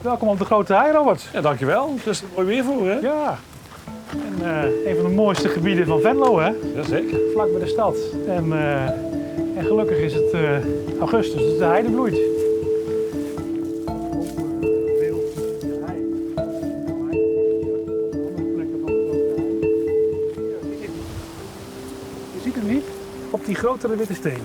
Welkom op de Grote Hei, Robert. Ja, dankjewel. Het is er mooi weer voor, hè? Ja. En een van de mooiste gebieden van Venlo, hè? Jazeker. Vlak bij de stad. En gelukkig is het augustus, dus de heide bloeit. Je ziet hem niet op die grotere witte steen.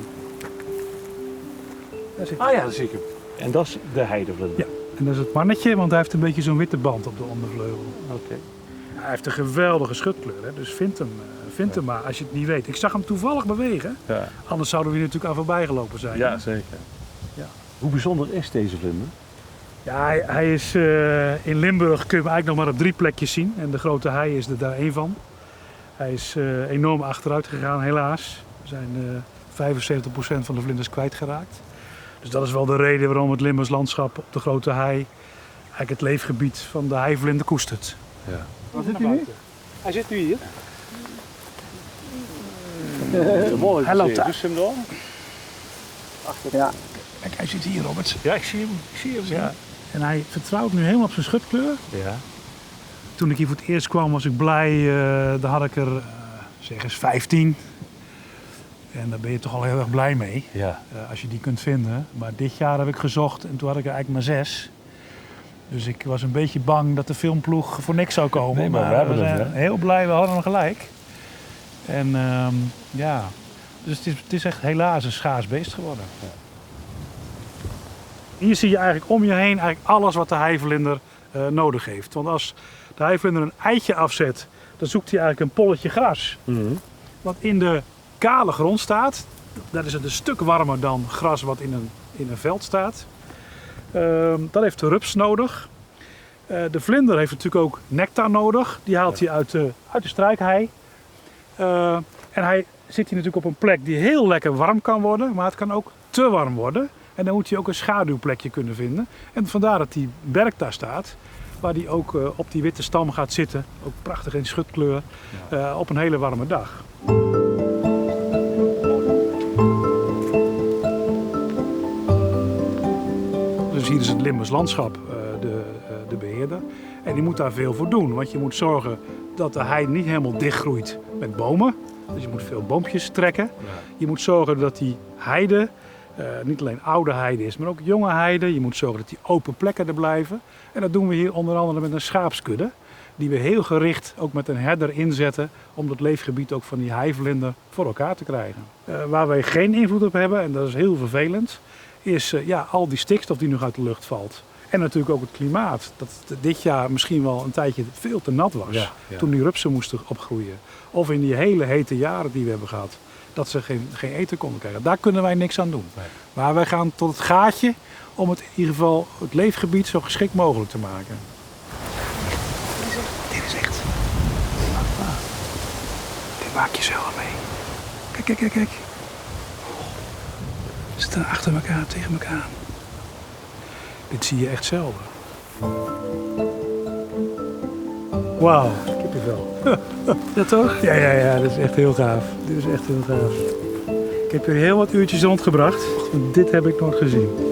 Daar zit hij. Ah ja, dat zie ik hem. En dat is de heidevlinder. Ja, en dat is het mannetje, want hij heeft een beetje zo'n witte band op de ondervleugel. Oké. Hij heeft een geweldige schutkleur, hè? Dus vind hem maar als je het niet weet. Ik zag hem toevallig bewegen, Ja. anders zouden we hier natuurlijk aan voorbij gelopen zijn. Ja, zeker. Ja. Hoe bijzonder is deze vlinder? Ja, hij is in Limburg kun je hem eigenlijk nog maar op 3 plekjes zien. En de Grote Hei is er daar één van. Hij is enorm achteruit gegaan, helaas. We zijn 75% van de vlinders kwijtgeraakt. Dus dat is wel de reden waarom het Limburgs landschap op de Grote Hei eigenlijk het leefgebied van de heivlinder koestert. Ja. Waar zit hij nu? Hij zit nu hier. Mooi. Hij loopt daar. Dus hem dan? Ja. Kijk, hij zit hier, Robert. Ja, ik zie hem. Ik zie hem. Ja. En hij vertrouwt nu helemaal op zijn schutkleur. Ja. Toen ik hier voor het eerst kwam was ik blij. Daar had ik er zeg eens 15. En daar ben je toch al heel erg blij mee. Ja. Als je die kunt vinden. Maar dit jaar heb ik gezocht en toen had ik er eigenlijk maar 6. Dus ik was een beetje bang dat de filmploeg voor niks zou komen. Nee, maar we hebben hem, hè? Heel blij, we hadden hem gelijk. En ja, dus het is echt helaas een schaars beest geworden. Ja. Hier zie je eigenlijk om je heen eigenlijk alles wat de heivlinder nodig heeft. Want als de heivlinder een eitje afzet, dan zoekt hij eigenlijk een polletje gras. Mhm. Wat in de kale grond staat. Dat is het een stuk warmer dan gras wat in een veld staat. Dat heeft de rups nodig. De vlinder heeft natuurlijk ook nectar nodig. Die haalt hij uit de struikhei. En hij zit hier natuurlijk op een plek die heel lekker warm kan worden. Maar het kan ook te warm worden. En dan moet hij ook een schaduwplekje kunnen vinden. En vandaar dat die berk daar staat. Waar hij ook op die witte stam gaat zitten. Ook prachtig in schutkleur. Op een hele warme dag. Dus hier is het Limburgs landschap de beheerder. En die moet daar veel voor doen. Want je moet zorgen dat de hei niet helemaal dichtgroeit met bomen. Dus je moet veel boompjes trekken. Ja. Je moet zorgen dat die heide niet alleen oude heide is, maar ook jonge heide. Je moet zorgen dat die open plekken er blijven. En dat doen we hier onder andere met een schaapskudde. Die we heel gericht ook met een herder inzetten om dat leefgebied ook van die heivlinder voor elkaar te krijgen. Waar wij geen invloed op hebben, en dat is heel vervelend, is al die stikstof die nog uit de lucht valt. En natuurlijk ook het klimaat. Dat dit jaar misschien wel een tijdje veel te nat was. Ja. Toen die rupsen moesten opgroeien. Of in die hele hete jaren die we hebben gehad. Dat ze geen eten konden krijgen. Daar kunnen wij niks aan doen. Nee. Maar wij gaan tot het gaatje om het in ieder geval het leefgebied zo geschikt mogelijk te maken. Dit is echt. Dit maak je zelf mee. Kijk. Ze staan achter elkaar, tegen elkaar. Dit zie je echt zelden. Wauw, kippenvel. Ja, toch? Ja, dat is echt heel gaaf. Dit is echt heel gaaf. Ik heb hier heel wat uurtjes rondgebracht. Want dit heb ik nooit gezien.